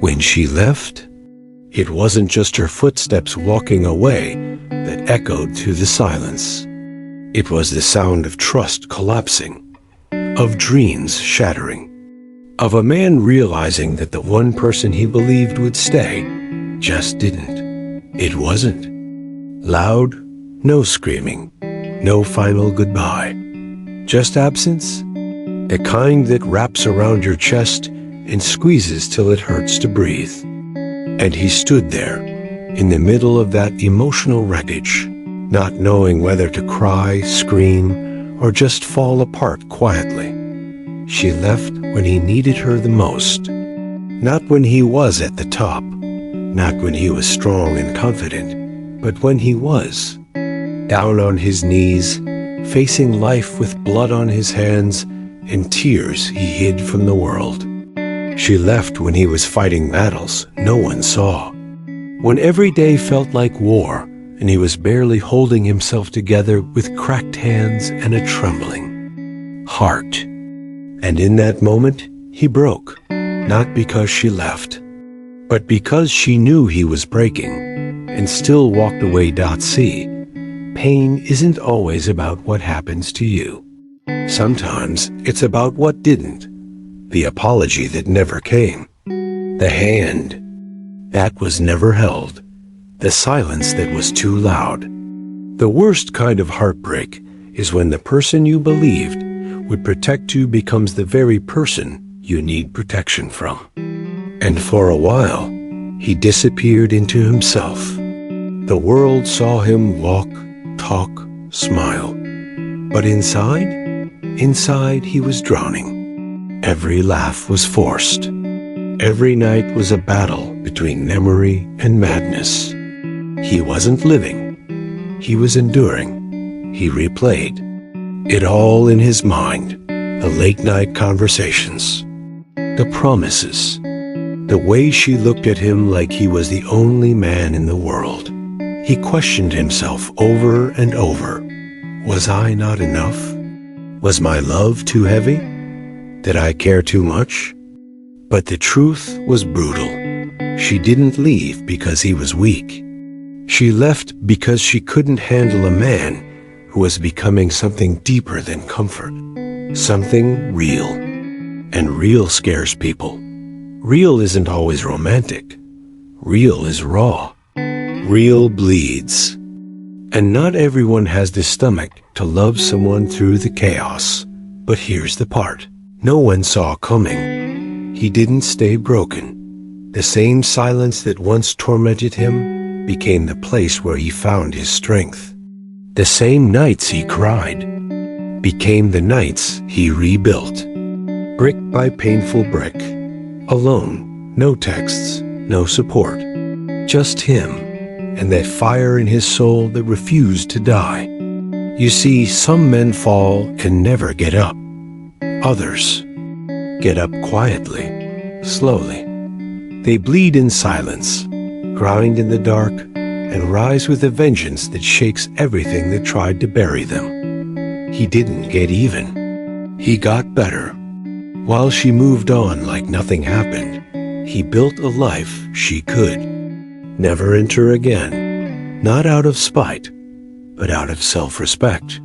When she left, it wasn't just her footsteps walking away that echoed through the silence. It was the sound of trust collapsing, of dreams shattering, of a man realizing that the one person he believed would stay just didn't. It wasn't. Loud, no screaming, no final goodbye. Just absence, the kind that wraps around your chest and squeezes till it hurts to breathe. And he stood there, in the middle of that emotional wreckage, not knowing whether to cry, scream, or just fall apart quietly. She left when he needed her the most. Not when he was at the top, not when he was strong and confident, but when he was, down on his knees, facing life with blood on his hands and tears he hid from the world. She left when he was fighting battles no one saw, when every day felt like war and he was barely holding himself together with cracked hands and a trembling heart. And in that moment, he broke, not because she left, but because she knew he was breaking and still walked away. See, pain isn't always about what happens to you. Sometimes it's about what didn't. The apology that never came, the hand that was never held, the silence that was too loud. The worst kind of heartbreak is when the person you believed would protect you becomes the very person you need protection from. And for a while, he disappeared into himself. The world saw him walk, talk, smile. But inside he was drowning. Every laugh was forced. Every night was a battle between memory and madness. He wasn't living. He was enduring. He replayed it all in his mind. The late-night conversations, the promises, the way she looked at him like he was the only man in the world. He questioned himself over and over. Was I not enough? Was my love too heavy? Did I care too much? But the truth was brutal. She didn't leave because he was weak. She left because she couldn't handle a man who was becoming something deeper than comfort, something real. And real scares people. Real isn't always romantic. Real is raw. Real bleeds. And not everyone has the stomach to love someone through the chaos. But here's the part no one saw coming. He didn't stay broken. The same silence that once tormented him became the place where he found his strength. The same nights he cried became the nights he rebuilt. Brick by painful brick. Alone. No texts. No support. Just him and that fire in his soul that refused to die. You see, some men fall and never get up. Others get up quietly, slowly. They bleed in silence, grind in the dark, and rise with a vengeance that shakes everything that tried to bury them. He didn't get even. He got better. While she moved on like nothing happened, he built a life she could never enter again, not out of spite, but out of self-respect.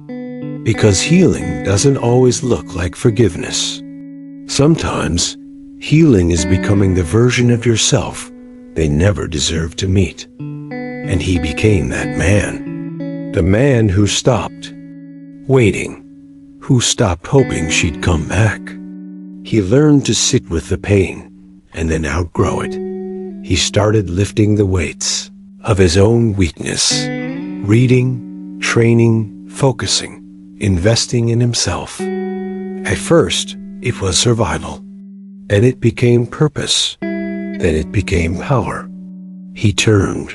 Because healing doesn't always look like forgiveness. Sometimes, healing is becoming the version of yourself they never deserved to meet. And he became that man. The man who stopped waiting, who stopped hoping she'd come back. He learned to sit with the pain and then outgrow it. He started lifting the weights of his own weakness, reading, training, focusing, investing in himself. At first, it was survival. Then it became purpose. Then it became power. He turned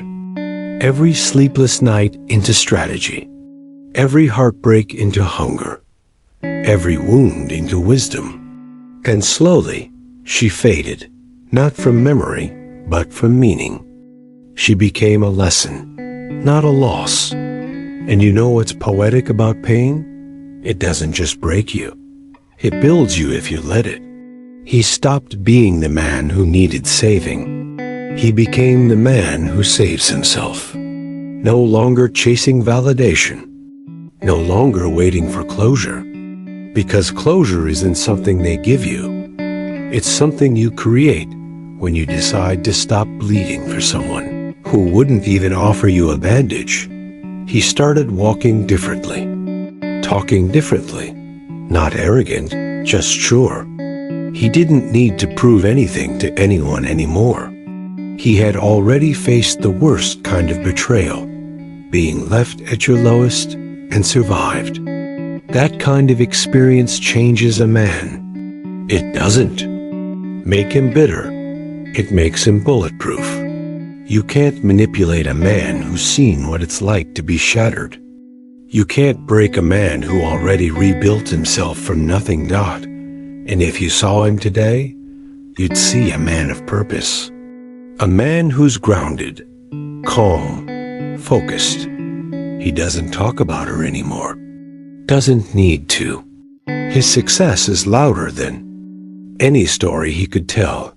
every sleepless night into strategy, every heartbreak into hunger, every wound into wisdom. And slowly, she faded, not from memory, but from meaning. She became a lesson, not a loss. And you know what's poetic about pain? It doesn't just break you. It builds you if you let it. He stopped being the man who needed saving He became the man who saves himself, no longer chasing validation, no longer waiting for closure, because closure isn't something they give you. It's something you create when you decide to stop bleeding for someone who wouldn't even offer you a bandage. He started walking differently, talking differently, not arrogant, just sure. He didn't need to prove anything to anyone anymore. He had already faced the worst kind of betrayal, being left at your lowest and survived. That kind of experience changes a man. It doesn't make him bitter. It makes him bulletproof. You can't manipulate a man who's seen what it's like to be shattered. You can't break a man who already rebuilt himself from nothing. And if you saw him today, you'd see a man of purpose. A man who's grounded, calm, focused. He doesn't talk about her anymore. Doesn't need to. His success is louder than any story he could tell.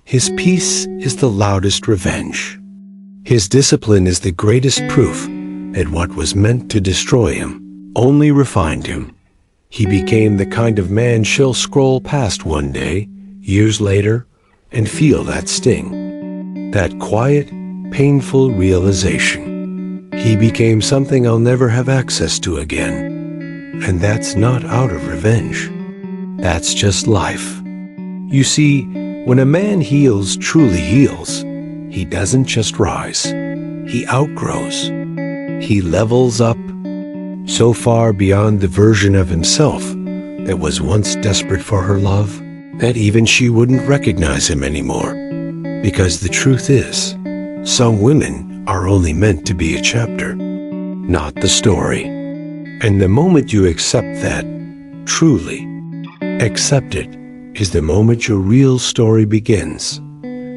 His peace is the loudest revenge. His discipline is the greatest proof that what was meant to destroy him only refined him. He became the kind of man she'll scroll past one day, years later, and feel that sting. That quiet, painful realization. He became something I'll never have access to again. And that's not out of revenge. That's just life. You see, when a man heals, truly heals, he doesn't just rise. He outgrows. He levels up so far beyond the version of himself that was once desperate for her love that even she wouldn't recognize him anymore. Because the truth is, some women are only meant to be a chapter, not the story. And the moment you accept that, truly accept it, is the moment your real story begins.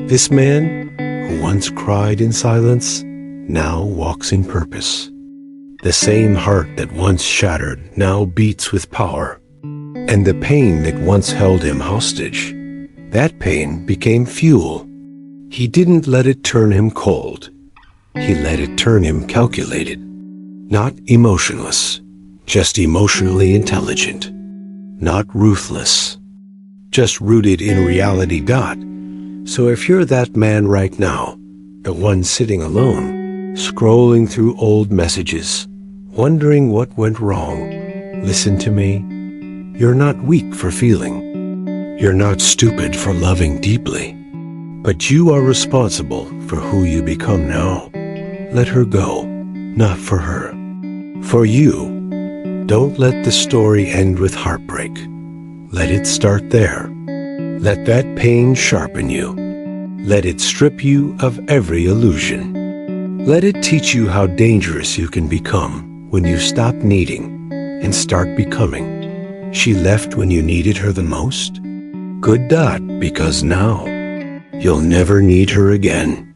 This man, who once cried in silence, now walks in purpose. The same heart that once shattered now beats with power. And the pain that once held him hostage, that pain became fuel. He didn't let it turn him cold. He let it turn him calculated. Not emotionless, just emotionally intelligent. Not ruthless, just rooted in reality. So if you're that man right now, the one sitting alone, scrolling through old messages, wondering what went wrong, listen to me. You're not weak for feeling. You're not stupid for loving deeply. But you are responsible for who you become now. Let her go, not for her. For you. Don't let the story end with heartbreak. Let it start there. Let that pain sharpen you. Let it strip you of every illusion. Let it teach you how dangerous you can become when you stop needing and start becoming. She left when you needed her the most? Good, because now you'll never need her again.